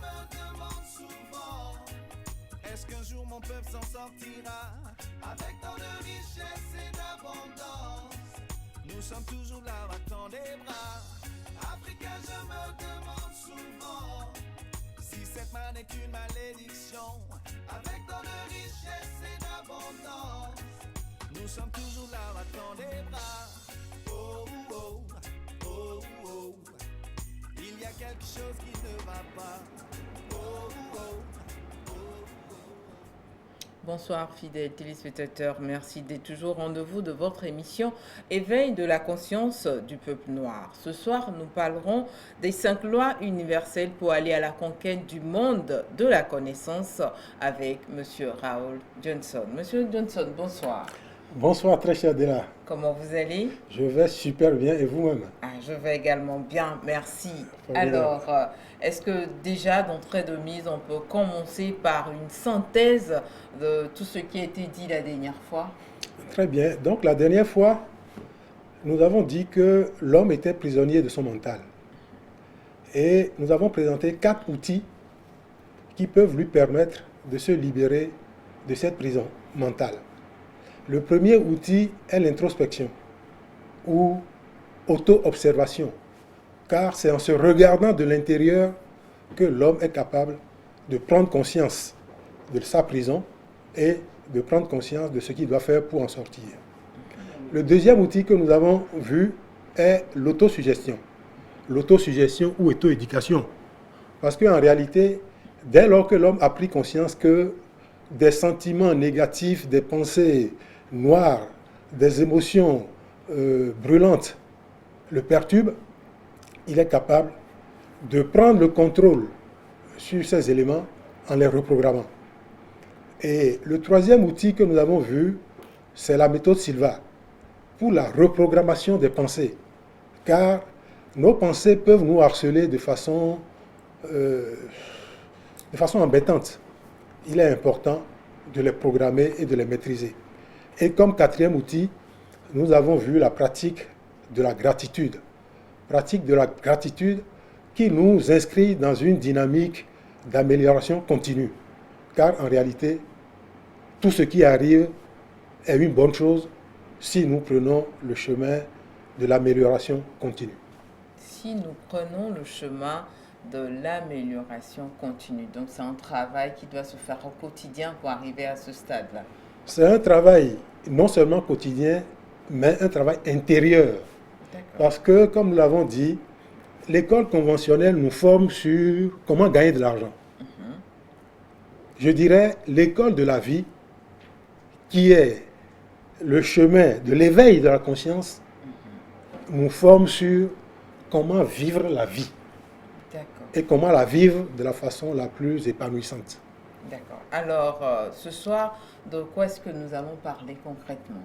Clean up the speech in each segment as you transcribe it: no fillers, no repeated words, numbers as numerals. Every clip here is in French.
me demande souvent, est-ce qu'un jour mon peuple s'en sortira avec tant de richesse et d'abondance? Nous sommes toujours là, battant des bras. Africain, je me demande souvent si cette main n'est qu'une malédiction avec tant de richesse et d'abondance. Nous sommes toujours là, battant des bras. Oh, oh, oh, oh. Il y a quelque chose qui ne va pas. Oh, oh, oh, oh. Bonsoir fidèles téléspectateurs, merci d'être toujours au rendez-vous de votre émission Éveil de la conscience du peuple noir. Ce soir, nous parlerons des 5 lois universelles pour aller à la conquête du monde de la connaissance avec M. Raoul Johnson. Monsieur Johnson, bonsoir. Bonsoir très cher Dela. Comment vous allez? Je vais super bien et vous-même? Je vais également bien, merci. Formidable. Alors, est-ce que déjà d'entrée de mise, on peut commencer par une synthèse de tout ce qui a été dit la dernière fois? Très bien. Donc la dernière fois, nous avons dit que l'homme était prisonnier de son mental. Et nous avons présenté 4 outils qui peuvent lui permettre de se libérer de cette prison mentale. Le premier outil est l'introspection ou auto-observation, car c'est en se regardant de l'intérieur que l'homme est capable de prendre conscience de sa prison et de prendre conscience de ce qu'il doit faire pour en sortir. Le deuxième outil que nous avons vu est l'autosuggestion. L'autosuggestion ou auto-éducation. Parce qu'en réalité, dès lors que l'homme a pris conscience que des sentiments négatifs, des pensées noires, des émotions brûlantes le perturbent, il est capable de prendre le contrôle sur ces éléments en les reprogrammant. Et le troisième outil que nous avons vu, c'est la méthode Silva pour la reprogrammation des pensées. Car nos pensées peuvent nous harceler de façon embêtante. Il est important de les programmer et de les maîtriser. Et comme quatrième outil, nous avons vu la pratique de la gratitude. Pratique de la gratitude qui nous inscrit dans une dynamique d'amélioration continue. Car en réalité, tout ce qui arrive est une bonne chose si nous prenons le chemin de l'amélioration continue. Si nous prenons le chemin de l'amélioration continue, donc c'est un travail qui doit se faire au quotidien pour arriver à ce stade-là. C'est un travail non seulement quotidien, mais un travail intérieur. Parce que, comme nous l'avons dit, l'école conventionnelle nous forme sur comment gagner de l'argent. Je dirais l'école de la vie, qui est le chemin de l'éveil de la conscience, nous forme sur comment vivre la vie. Et comment la vivre de la façon la plus épanouissante. D'accord. Alors, ce soir, de quoi est-ce que nous allons parler concrètement?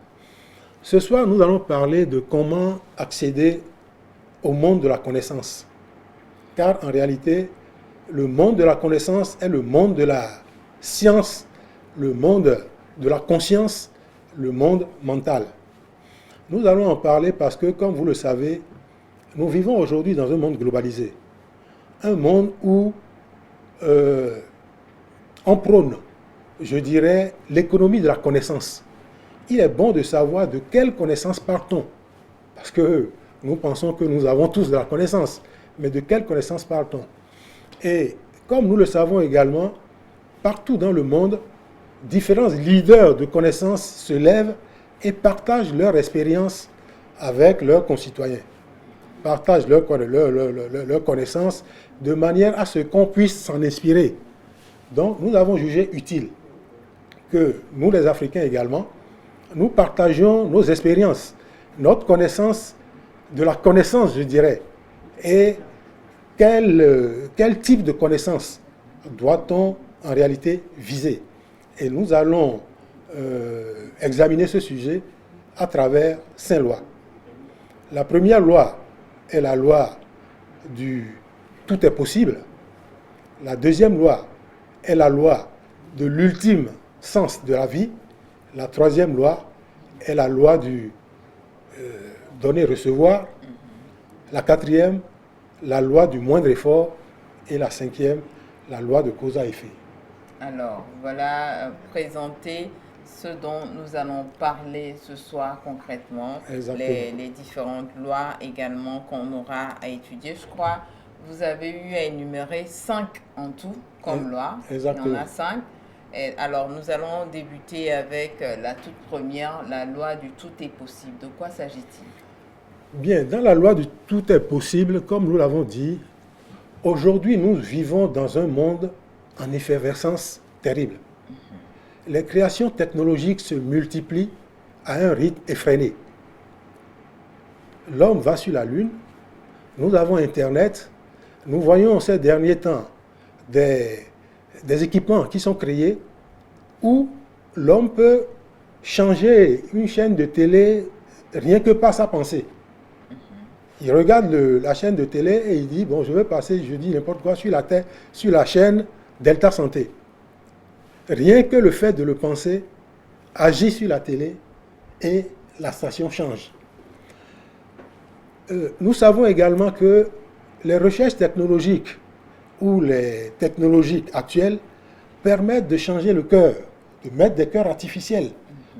Ce soir, nous allons parler de comment accéder au monde de la connaissance. Car en réalité, le monde de la connaissance est le monde de la science, le monde de la conscience, le monde mental. Nous allons en parler parce que, comme vous le savez, nous vivons aujourd'hui dans un monde globalisé. Un monde où on prône, je dirais, l'économie de la connaissance. Il est bon de savoir de quelle connaissance parle-t-on. Parce que nous pensons que nous avons tous de la connaissance. Mais de quelle connaissance parle-t-on? Et comme nous le savons également, partout dans le monde, différents leaders de connaissances se lèvent et partagent leur expérience avec leurs concitoyens. Partagent leur connaissance de manière à ce qu'on puisse s'en inspirer. Donc, nous avons jugé utile que nous, les Africains également, nous partagions nos expériences, notre connaissance de la connaissance, je dirais. Et quel type de connaissance doit-on en réalité viser? Et nous allons examiner ce sujet à travers 5 lois. La première loi est la loi du tout est possible. La deuxième loi est la loi de l'ultime sens de la vie. La troisième loi est la loi du donner-recevoir. La quatrième, la loi du moindre effort. Et la cinquième, la loi de cause à effet. Alors, voilà présenter ce dont nous allons parler ce soir concrètement, les différentes lois également qu'on aura à étudier. Je crois vous avez eu à énumérer 5 en tout comme lois. Exactement. Il y en a 5. Et alors, nous allons débuter avec la toute première, la loi du tout est possible. De quoi s'agit-il? Bien, dans la loi du tout est possible, comme nous l'avons dit, aujourd'hui nous vivons dans un monde en effervescence terrible. Les créations technologiques se multiplient à un rythme effréné. L'homme va sur la Lune, nous avons Internet, nous voyons ces derniers temps des équipements qui sont créés où l'homme peut changer une chaîne de télé rien que par sa pensée. Il regarde la chaîne de télé et il dit, bon, je vais passer, je dis n'importe quoi, sur la chaîne Delta Santé. Rien que le fait de le penser agit sur la télé et la station change. Nous savons également que les recherches technologiques ou les technologies actuelles permettent de changer le cœur, de mettre des cœurs artificiels,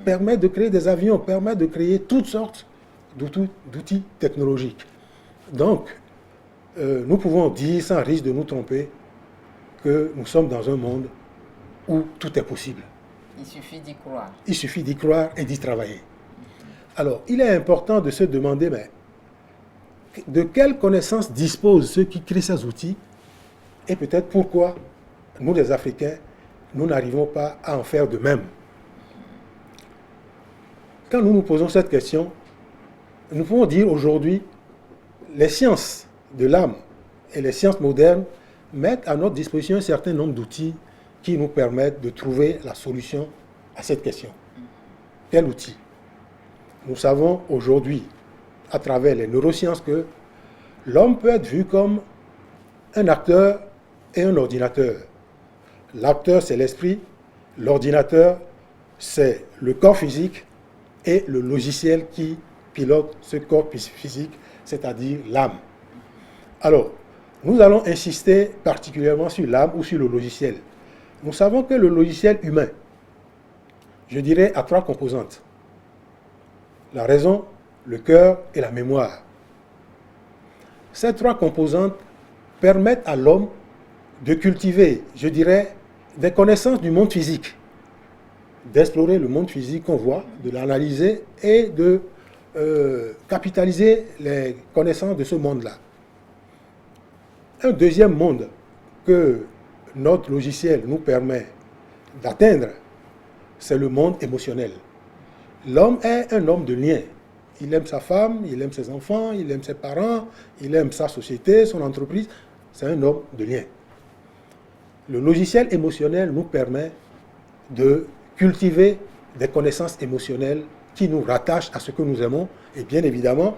permettent de créer des avions, permettent de créer toutes sortes d'outils technologiques. Donc, nous pouvons dire, sans risque de nous tromper, que nous sommes dans un monde où tout est possible. Il suffit d'y croire. Il suffit d'y croire et d'y travailler. Alors, il est important de se demander, mais de quelles connaissances disposent ceux qui créent ces outils et peut-être pourquoi nous, les Africains, nous n'arrivons pas à en faire de même. Quand nous nous posons cette question, nous pouvons dire aujourd'hui, les sciences de l'âme et les sciences modernes mettent à notre disposition un certain nombre d'outils qui nous permettent de trouver la solution à cette question. Quel outil? Nous savons aujourd'hui, à travers les neurosciences, que l'homme peut être vu comme un acteur et un ordinateur. L'acteur, c'est l'esprit, l'ordinateur, c'est le corps physique et le logiciel qui pilote ce corps physique, c'est-à-dire l'âme. Alors, nous allons insister particulièrement sur l'âme ou sur le logiciel. Nous savons que le logiciel humain, je dirais, a 3 composantes. La raison, le cœur et la mémoire. Ces 3 composantes permettent à l'homme de cultiver, je dirais, des connaissances du monde physique, d'explorer le monde physique qu'on voit, de l'analyser et de capitaliser les connaissances de ce monde-là. Un deuxième monde que notre logiciel nous permet d'atteindre, c'est le monde émotionnel. L'homme est un homme de lien. Il aime sa femme, il aime ses enfants, il aime ses parents, il aime sa société, son entreprise. C'est un homme de lien. Le logiciel émotionnel nous permet de cultiver des connaissances émotionnelles qui nous rattachent à ce que nous aimons et bien évidemment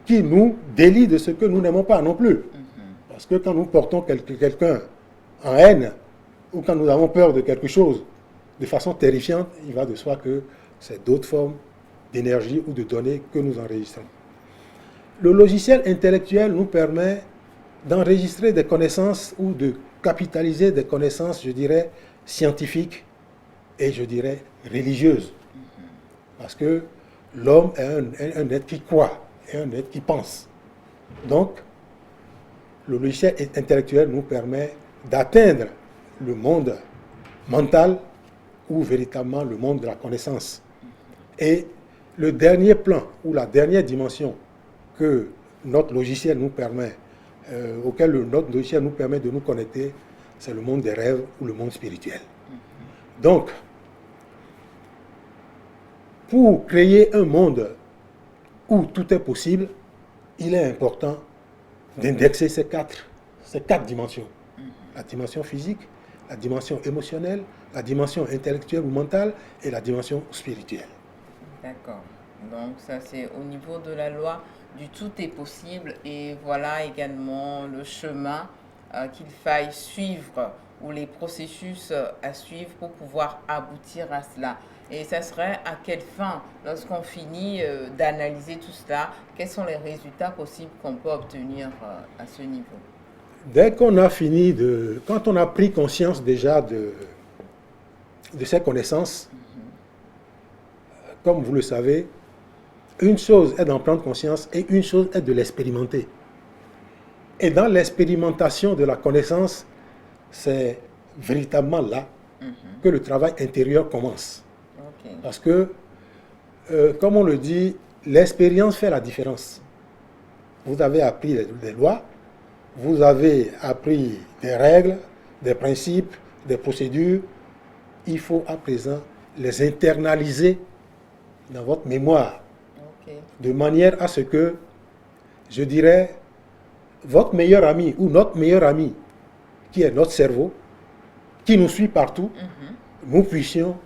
qui nous délient de ce que nous n'aimons pas non plus. Parce que quand nous portons quelqu'un en haine ou quand nous avons peur de quelque chose de façon terrifiante, il va de soi que c'est d'autres formes d'énergie ou de données que nous enregistrons. Le logiciel intellectuel nous permet d'enregistrer des connaissances ou de capitaliser des connaissances, je dirais, scientifiques et je dirais religieuses. Parce que l'homme est un être qui croit et un être qui pense. Donc, le logiciel intellectuel nous permet d'atteindre le monde mental ou véritablement le monde de la connaissance. Et le dernier plan ou la dernière dimension que notre logiciel nous permet, auquel notre logiciel nous permet de nous connecter, c'est le monde des rêves ou le monde spirituel. Donc, pour créer un monde où tout est possible, il est important d'indexer ces quatre dimensions. La dimension physique, la dimension émotionnelle, la dimension intellectuelle ou mentale et la dimension spirituelle. D'accord. Donc ça c'est au niveau de la loi du tout est possible et voilà également le chemin qu'il faille suivre ou les processus à suivre pour pouvoir aboutir à cela. Et ça serait à quelle fin, lorsqu'on finit d'analyser tout cela, quels sont les résultats possibles qu'on peut obtenir à ce niveau? Quand on a pris conscience déjà de ces connaissances, comme vous le savez, une chose est d'en prendre conscience et une chose est de l'expérimenter. Et dans l'expérimentation de la connaissance, c'est véritablement là que le travail intérieur commence. Ok. Parce que, comme on le dit, l'expérience fait la différence. Vous avez appris des lois, vous avez appris des règles, des principes, des procédures. Il faut à présent les internaliser dans votre mémoire, Ok. de manière à ce que, je dirais, votre meilleur ami ou notre meilleur ami, qui est notre cerveau, qui nous suit partout, nous puissions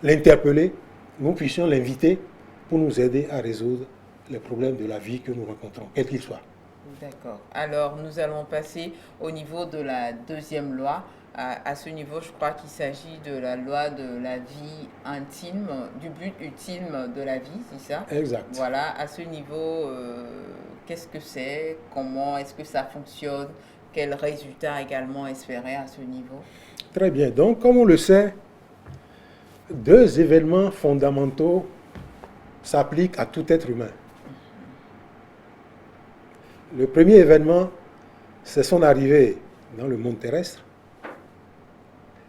l'interpeller, nous puissions l'inviter pour nous aider à résoudre les problèmes de la vie que nous rencontrons, quels qu'ils soient. D'accord. Alors, nous allons passer au niveau de la deuxième loi. À ce niveau, je crois qu'il s'agit de la loi de la vie intime, du but ultime de la vie, c'est ça? Exact. Voilà, à ce niveau, qu'est-ce que c'est? Comment est-ce que ça fonctionne? Quels résultats également espérer à ce niveau? Très bien. Donc, comme on le sait, deux événements fondamentaux s'appliquent à tout être humain. Le premier événement, c'est son arrivée dans le monde terrestre.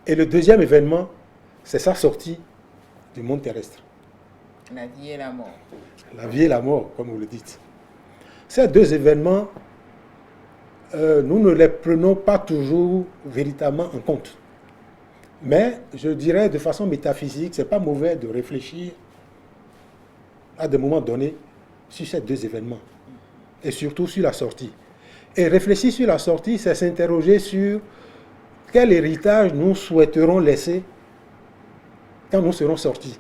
Et le deuxième événement, c'est sa sortie du monde terrestre. La vie et la mort. La vie et la mort, comme vous le dites. Ces deux événements, nous ne les prenons pas toujours véritablement en compte. Mais je dirais de façon métaphysique, ce n'est pas mauvais de réfléchir à des moments donnés sur ces deux événements. Et surtout sur la sortie. Et réfléchir sur la sortie, c'est s'interroger sur quel héritage nous souhaiterons laisser quand nous serons sortis.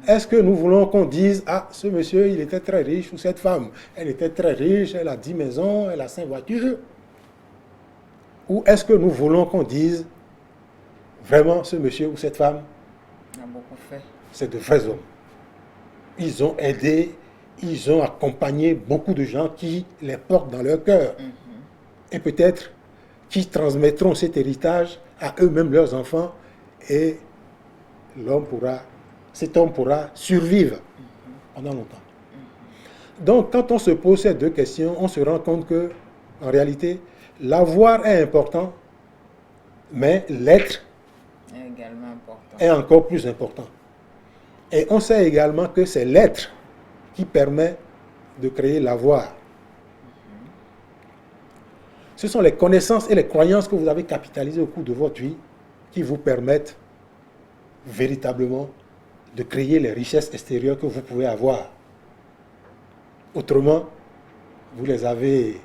Est-ce que nous voulons qu'on dise « Ah, ce monsieur, il était très riche » ou « Cette femme, elle était très riche, elle a 10 maisons, elle a 5 voitures » ou est-ce que nous voulons qu'on dise « Vraiment, ce monsieur ou cette femme, On a beaucoup fait. c'est de vrais hommes. Ils ont aidé, ils ont accompagné beaucoup de gens qui les portent dans leur cœur. Et peut-être qui transmettront cet héritage à eux-mêmes, leurs enfants, et cet homme pourra survivre pendant longtemps. Donc, quand on se pose ces deux questions, on se rend compte que, en réalité, l'avoir est important, mais l'être est également important. est encore plus important. Et on sait également que c'est l'être qui permet de créer l'avoir. Ce sont les connaissances et les croyances que vous avez capitalisées au cours de votre vie qui vous permettent véritablement de créer les richesses extérieures que vous pouvez avoir. Autrement, vous les avez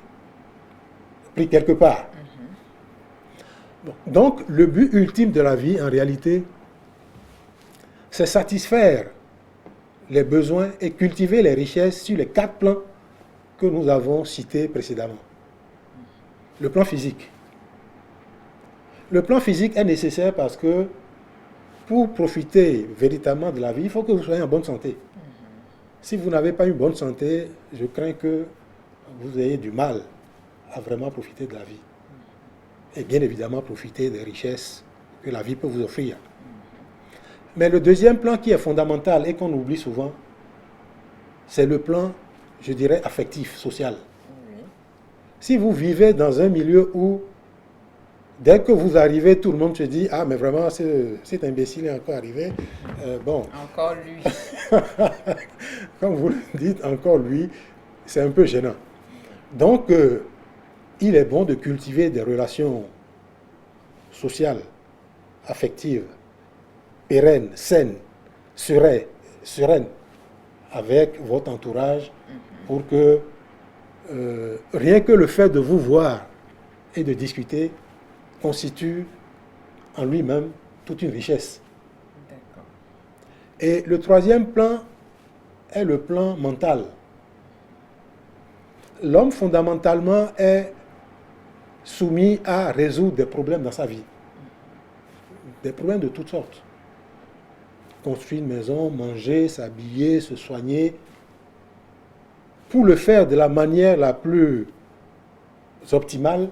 pris quelque part. Bon. Donc, le but ultime de la vie, en réalité, c'est satisfaire les besoins et cultiver les richesses sur les 4 plans que nous avons cités précédemment. Le plan physique. Le plan physique est nécessaire parce que pour profiter véritablement de la vie, il faut que vous soyez en bonne santé. Si vous n'avez pas une bonne santé, je crains que vous ayez du mal à vraiment profiter de la vie. Et bien évidemment profiter des richesses que la vie peut vous offrir. Mais le deuxième plan qui est fondamental et qu'on oublie souvent, c'est le plan, je dirais, affectif, social. Oui. Si vous vivez dans un milieu où, dès que vous arrivez, tout le monde se dit « Ah, mais vraiment, cet imbécile est encore arrivé. » Bon, Encore lui. comme vous le dites, encore lui, c'est un peu gênant. Donc, il est bon de cultiver des relations sociales, affectives, pérennes, saines, sereines, avec votre entourage, pour que rien que le fait de vous voir et de discuter constitue en lui-même toute une richesse. D'accord. Et le troisième plan est le plan mental. L'homme, fondamentalement, est soumis à résoudre des problèmes dans sa vie. Des problèmes de toutes sortes. Construire une maison, manger, s'habiller, se soigner. Pour le faire de la manière la plus optimales,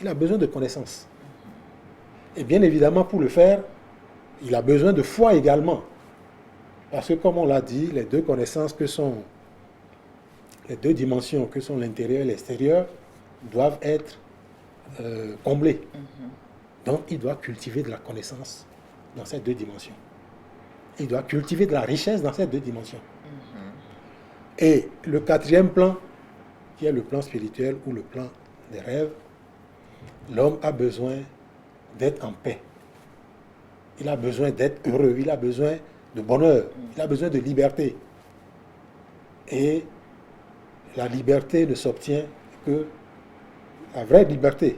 il a besoin de connaissances. Et bien évidemment, pour le faire, il a besoin de foi également. Parce que comme on l'a dit, les deux connaissances que sont, les deux dimensions que sont l'intérieur et l'extérieur doivent être comblées. Donc il doit cultiver de la connaissance dans ces deux dimensions. Il doit cultiver de la richesse dans ces deux dimensions. Et le quatrième plan, qui est le plan spirituel ou le plan des rêves, l'homme a besoin d'être en paix. Il a besoin d'être heureux, il a besoin de bonheur, il a besoin de liberté. Et la liberté ne s'obtient que, la vraie liberté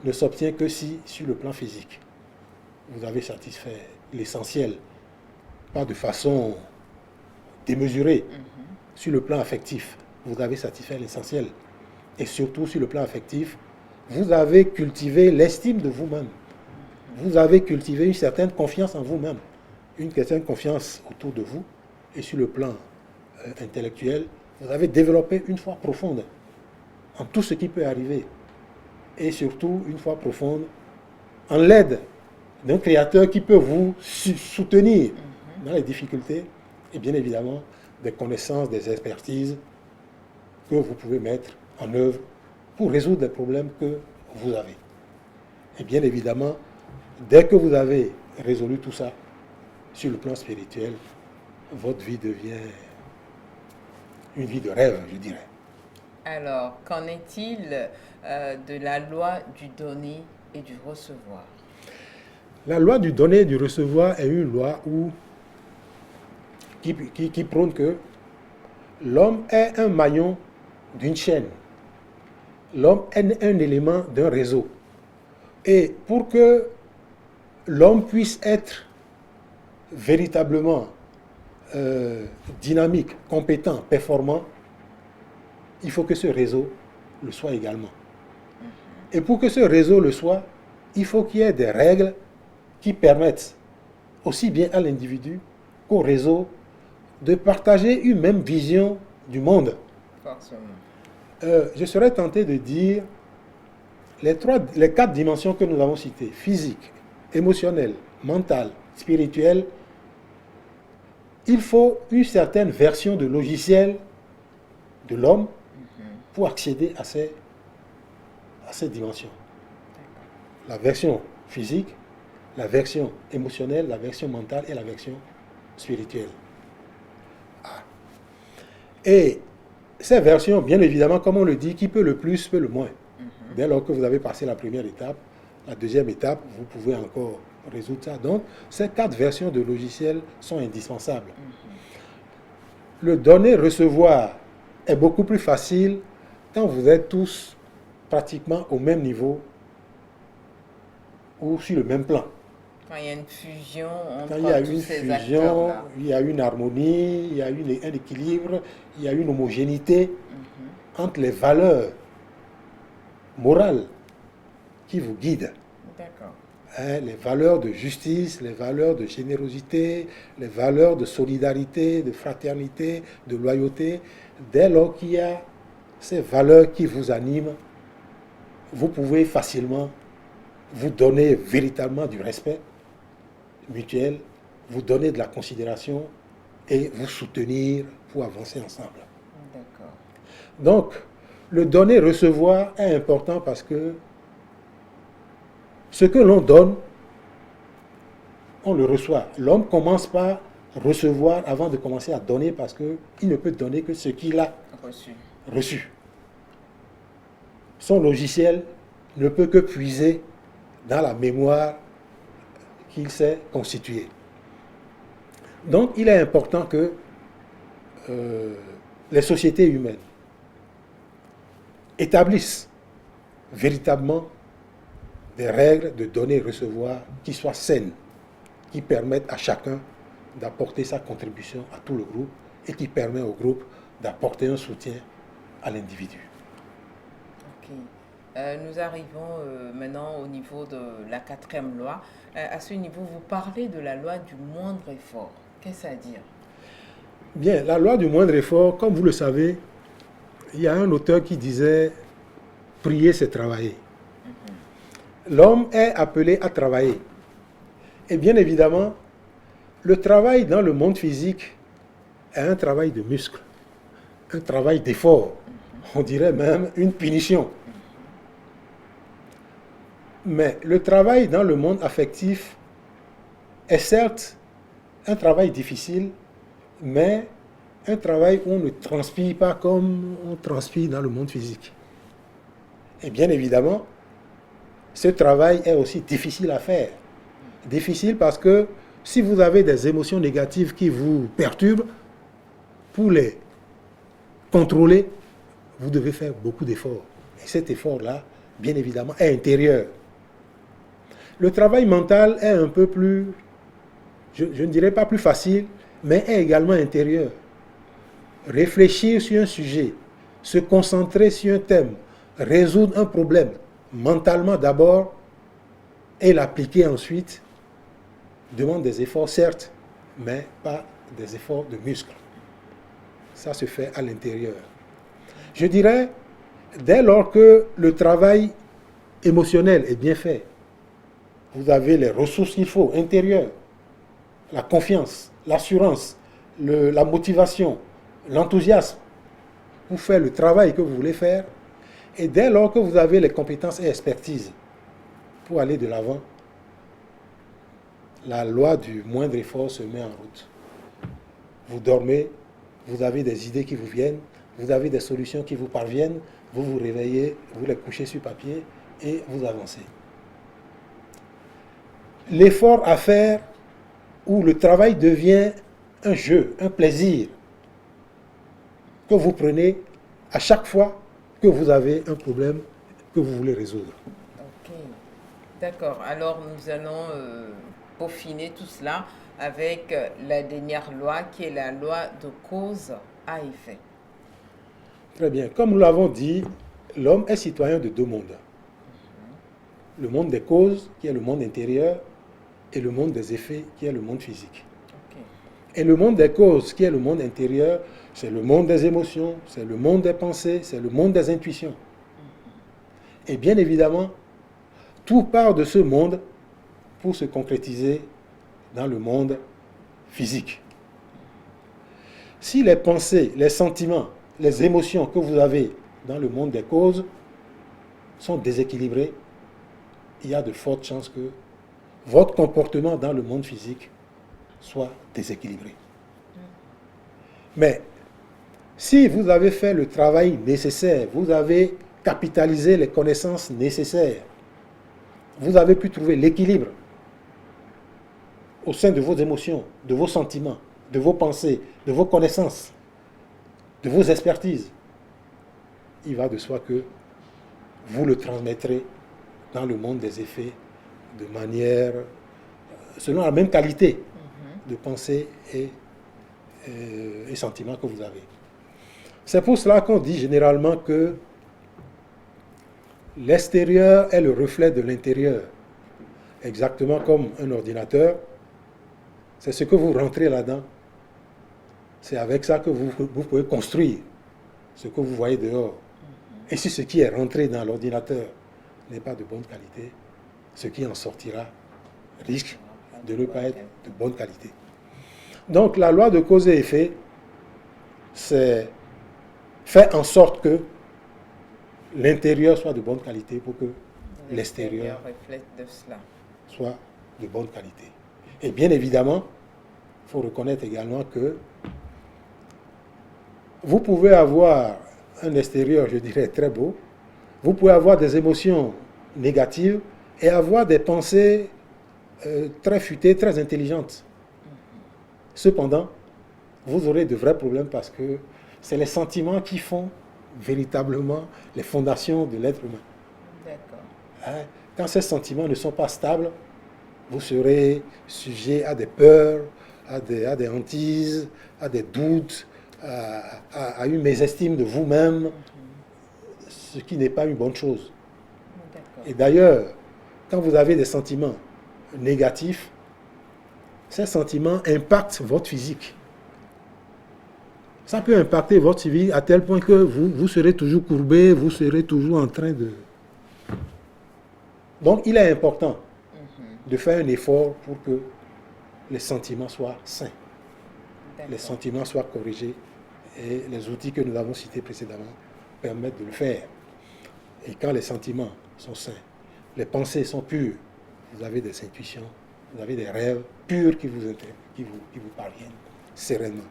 ne s'obtient que si, sur le plan physique, vous avez satisfait l'essentiel, pas de façon démesurée. Sur le plan affectif, vous avez satisfait l'essentiel. Et surtout sur le plan affectif, vous avez cultivé l'estime de vous-même. Vous avez cultivé une certaine confiance en vous-même, une certaine confiance autour de vous. Et sur le plan intellectuel, vous avez développé une foi profonde en tout ce qui peut arriver. Et surtout, une foi profonde en l'aide d'un créateur qui peut vous soutenir dans les difficultés. Et bien évidemment, des connaissances, des expertises que vous pouvez mettre en œuvre pour résoudre les problèmes que vous avez. Et bien évidemment, dès que vous avez résolu tout ça, sur le plan spirituel, votre vie devient une vie de rêve, je dirais. Alors, qu'en est-il de la loi du donner et du recevoir? La loi du donner et du recevoir est une loi qui prône que l'homme est un maillon d'une chaîne. L'homme est un élément d'un réseau. Et pour que l'homme puisse être véritablement dynamique, compétent, performant, il faut que ce réseau le soit également. Et pour que ce réseau le soit, il faut qu'il y ait des règles qui permettent aussi bien à l'individu qu'au réseau de partager une même vision du monde. Forcément. Je serais tenté de dire les 4 dimensions que nous avons citées, physique, émotionnelle, mentale, spirituelle, il faut une certaine version de logiciel de l'homme pour accéder à ces dimensions. La version physique, la version émotionnelle, la version mentale et la version spirituelle. Et ces versions, bien évidemment, comme on le dit, qui peut le plus, peut le moins. Dès lors que vous avez passé la première étape, la deuxième étape, vous pouvez encore résoudre ça. Donc, ces 4 versions de logiciel sont indispensables. Le donner-recevoir est beaucoup plus facile quand vous êtes tous pratiquement au même niveau ou sur le même plan. Quand il y a une fusion entre Quand il y a tous une ces fusion, acteurs-là. il y a une harmonie, il y a un équilibre, il y a une homogénéité entre les valeurs morales qui vous guident. D'accord. Les valeurs de justice, les valeurs de générosité, les valeurs de solidarité, de fraternité, de loyauté. Dès lors qu'il y a ces valeurs qui vous animent, vous pouvez facilement vous donner véritablement du respect mutuel, vous donner de la considération et vous soutenir pour avancer ensemble. D'accord. Donc, le donner-recevoir est important parce que ce que l'on donne, on le reçoit. L'homme commence par recevoir avant de commencer à donner parce qu'il ne peut donner que ce qu'il a reçu. Son logiciel ne peut que puiser dans la mémoire qu'il s'est constituée. Donc, il est important que les sociétés humaines établissent véritablement des règles de donner et recevoir qui soient saines, qui permettent à chacun d'apporter sa contribution à tout le groupe et qui permet au groupe d'apporter un soutien à l'individu. Ok. Nous arrivons maintenant au niveau de la 4e loi. À ce niveau, vous parlez de la loi du moindre effort. Qu'est-ce à dire? Bien, la loi du moindre effort, comme vous le savez, il y a un auteur qui disait prier, c'est travailler. L'homme est appelé à travailler. Et bien évidemment, le travail dans le monde physique est un travail de muscle, un travail d'effort, on dirait même une punition. Mais le travail dans le monde affectif est certes un travail difficile, mais un travail où on ne transpire pas comme on transpire dans le monde physique. Et bien évidemment, ce travail est aussi difficile à faire. Difficile parce que si vous avez des émotions négatives qui vous perturbent, pour les contrôler, vous devez faire beaucoup d'efforts. Et cet effort-là, bien évidemment, est intérieur. Le travail mental est un peu plus, je ne dirais pas plus facile, mais est également intérieur. Réfléchir sur un sujet, se concentrer sur un thème, résoudre un problème, mentalement d'abord, et l'appliquer ensuite, demande des efforts, certes, mais pas des efforts de muscles. Ça se fait à l'intérieur. Je dirais, dès lors que le travail émotionnel est bien fait, vous avez les ressources qu'il faut, intérieures, la confiance, l'assurance, la motivation, l'enthousiasme pour faire le travail que vous voulez faire. Et dès lors que vous avez les compétences et expertises pour aller de l'avant, la loi du moindre effort se met en route. Vous dormez, vous avez des idées qui vous viennent, vous avez des solutions qui vous parviennent, vous vous réveillez, vous les couchez sur papier et vous avancez. L'effort à faire où le travail devient un jeu, un plaisir que vous prenez à chaque fois que vous avez un problème que vous voulez résoudre. Ok, d'accord. Alors nous allons peaufiner tout cela avec la dernière loi qui est la loi de cause à effet. Très bien. Comme nous l'avons dit, l'homme est citoyen de deux mondes. Le monde des causes, qui est le monde intérieur, et le monde des effets, qui est le monde physique. Okay. Et le monde des causes, qui est le monde intérieur, c'est le monde des émotions, c'est le monde des pensées, c'est le monde des intuitions. Et bien évidemment, tout part de ce monde pour se concrétiser dans le monde physique. Si les pensées, les sentiments, les émotions que vous avez dans le monde des causes sont déséquilibrés, il y a de fortes chances que votre comportement dans le monde physique soit déséquilibré. Mais si vous avez fait le travail nécessaire, vous avez capitalisé les connaissances nécessaires, vous avez pu trouver l'équilibre au sein de vos émotions, de vos sentiments, de vos pensées, de vos connaissances, de vos expertises, il va de soi que vous le transmettrez dans le monde des effets de manière, selon la même qualité de pensée et sentiments que vous avez. C'est pour cela qu'on dit généralement que l'extérieur est le reflet de l'intérieur. Exactement comme un ordinateur, c'est ce que vous rentrez là-dedans. C'est avec ça que vous pouvez construire ce que vous voyez dehors. Et si ce qui est rentré dans l'ordinateur n'est pas de bonne qualité, ce qui en sortira risque de ne pas être de bonne qualité. Donc la loi de cause et effet, c'est faire en sorte que l'intérieur soit de bonne qualité pour que l'extérieur reflète de cela. Soit de bonne qualité. Et bien évidemment, il faut reconnaître également que vous pouvez avoir un extérieur, je dirais, très beau, vous pouvez avoir des émotions négatives et avoir des pensées très futées, très intelligentes. Cependant, vous aurez de vrais problèmes parce que c'est les sentiments qui font véritablement les fondations de l'être humain. D'accord. Quand ces sentiments ne sont pas stables, vous serez sujet à des peurs, à des hantises, à des doutes, à une mésestime de vous-même, ce qui n'est pas une bonne chose. D'accord. Et d'ailleurs, quand vous avez des sentiments négatifs, ces sentiments impactent votre physique. Ça peut impacter votre suivi à tel point que vous serez toujours courbé, vous serez toujours en train de... Donc, il est important de faire un effort pour que les sentiments soient sains, les sentiments soient corrigés, et les outils que nous avons cités précédemment permettent de le faire. Et quand les sentiments sont sains, les pensées sont pures, vous avez des intuitions, vous avez des rêves purs qui vous parviennent sereinement.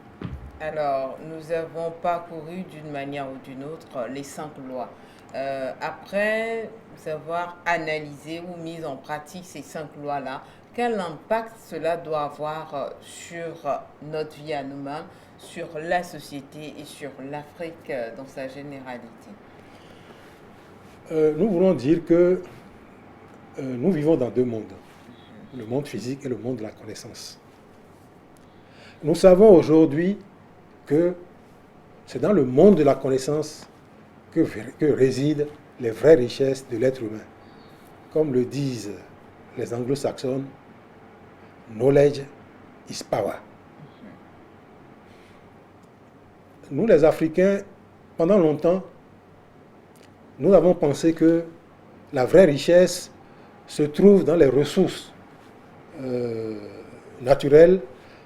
Alors, nous avons parcouru d'une manière ou d'une autre les 5 lois. Après avoir analysé ou mis en pratique ces 5 lois-là, quel impact cela doit avoir sur notre vie à nous-mêmes, sur la société et sur l'Afrique dans sa généralité? Nous voulons dire que nous vivons dans 2 mondes, le monde physique et le monde de la connaissance. Nous savons aujourd'hui que c'est dans le monde de la connaissance que résident les vraies richesses de l'être humain. Comme le disent les anglo-saxons, knowledge is power. Nous, les Africains, pendant longtemps, nous avons pensé que la vraie richesse se trouve dans les ressources naturelles,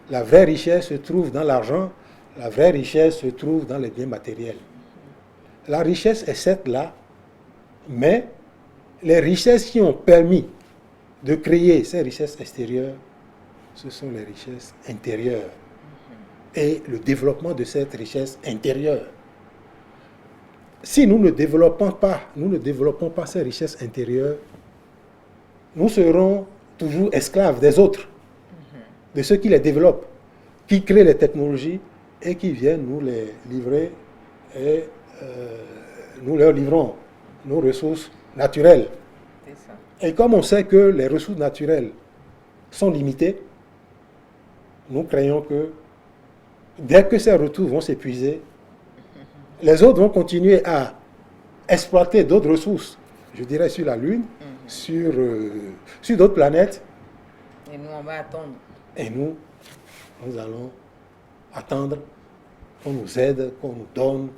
la vraie richesse se trouve dans l'argent, la vraie richesse se trouve dans les biens matériels. La richesse est certes là, mais les richesses qui ont permis de créer ces richesses extérieures, ce sont les richesses intérieures et le développement de cette richesse intérieure. Si nous ne développons pas ces richesses intérieures, nous serons toujours esclaves des autres, de ceux qui les développent, qui créent les technologies et qui viennent nous les livrer et nous leur livrons nos ressources naturelles. Et comme on sait que les ressources naturelles sont limitées, nous craignons que dès que ces retours vont s'épuiser, les autres vont continuer à exploiter d'autres ressources, je dirais sur la Lune, sur d'autres planètes. Et nous, on va attendre. Et nous allons attendre qu'on nous aide, qu'on nous donne.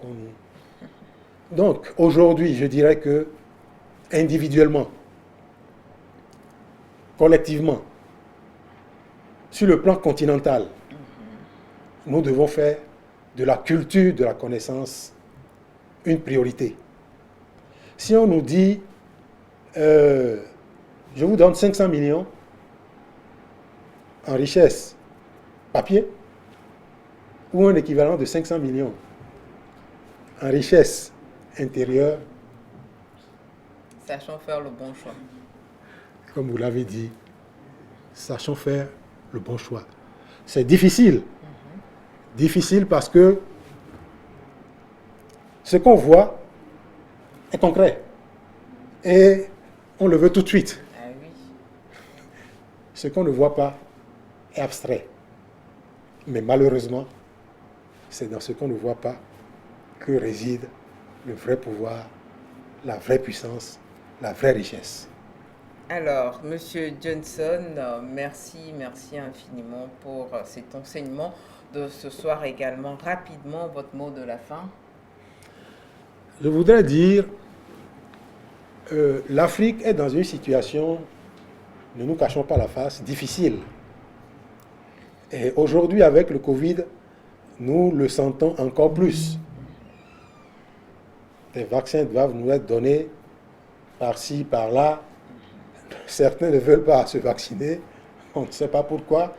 Donc, aujourd'hui, je dirais que individuellement, collectivement, sur le plan continental, nous devons faire de la culture de la connaissance une priorité. Si on nous dit, je vous donne 500 millions en richesse papier, ou un équivalent de 500 millions en richesse intérieure, sachons faire le bon choix. Comme vous l'avez dit, sachons faire le bon choix. C'est difficile. Difficile parce que ce qu'on voit est concret. Et on le veut tout de suite. Ah oui. Ce qu'on ne voit pas est abstrait. Mais malheureusement, c'est dans ce qu'on ne voit pas que réside le vrai pouvoir, la vraie puissance, la vraie richesse. Alors, Monsieur Johnson, merci infiniment pour cet enseignement de ce soir également. Rapidement, votre mot de la fin. Je voudrais dire, l'Afrique est dans une situation, ne nous cachons pas la face, difficile. Et aujourd'hui, avec le Covid, nous le sentons encore plus. Des vaccins doivent nous être donnés par-ci, par-là. Certains ne veulent pas se vacciner. On ne sait pas pourquoi.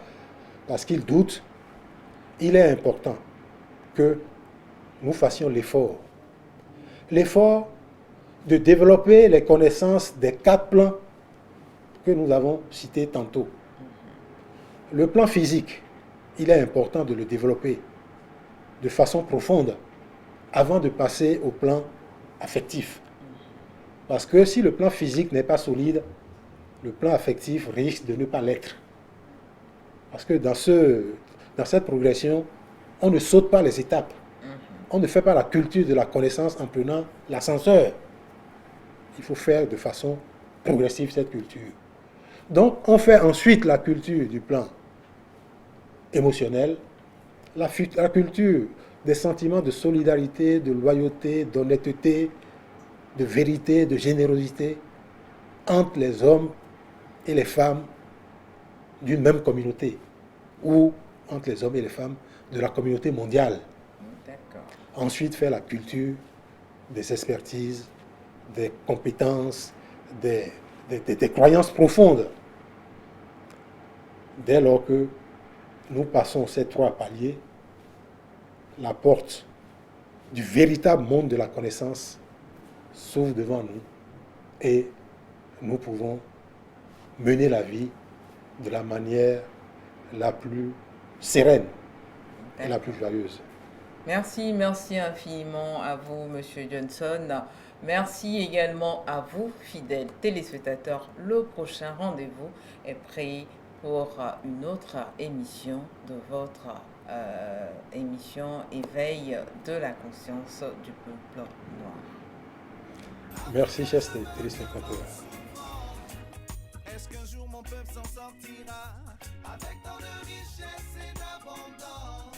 Parce qu'ils doutent. Il est important que nous fassions l'effort. L'effort de développer les connaissances des 4 plans que nous avons cités tantôt. Le plan physique, il est important de le développer de façon profonde avant de passer au plan affectif. Parce que si le plan physique n'est pas solide, le plan affectif risque de ne pas l'être. Parce que dans cette progression, on ne saute pas les étapes. On ne fait pas la culture de la connaissance en prenant l'ascenseur. Il faut faire de façon progressive cette culture. Donc, on fait ensuite la culture du plan émotionnel, la culture des sentiments de solidarité, de loyauté, d'honnêteté, de vérité, de générosité entre les hommes et les femmes d'une même communauté ou entre les hommes et les femmes de la communauté mondiale. D'accord. Ensuite, faire la culture des expertises, des compétences, des croyances profondes. Dès lors que nous passons ces 3 paliers, la porte du véritable monde de la connaissance s'ouvre devant nous et nous pouvons mener la vie de la manière la plus sereine et la plus joyeuse. Merci, merci infiniment à vous, Monsieur Johnson. Merci également à vous, fidèles téléspectateurs. Le prochain rendez-vous est pris pour une autre émission de votre émission Éveil de la conscience du peuple noir. Merci, chers téléspectateurs. Est-ce qu'un jour mon peuple s'en sortira avec tant de richesse et d'abondance?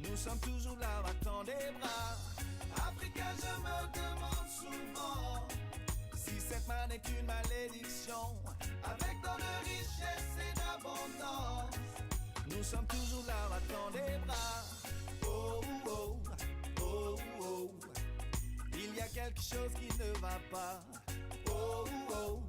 Nous sommes toujours là, battant des bras. Africain, je me demande souvent si cette manne est une malédiction. Avec tant de richesse et d'abondance, nous sommes toujours là, battant des bras. Oh, oh, oh, oh. Il y a quelque chose qui ne va pas. Oh, oh.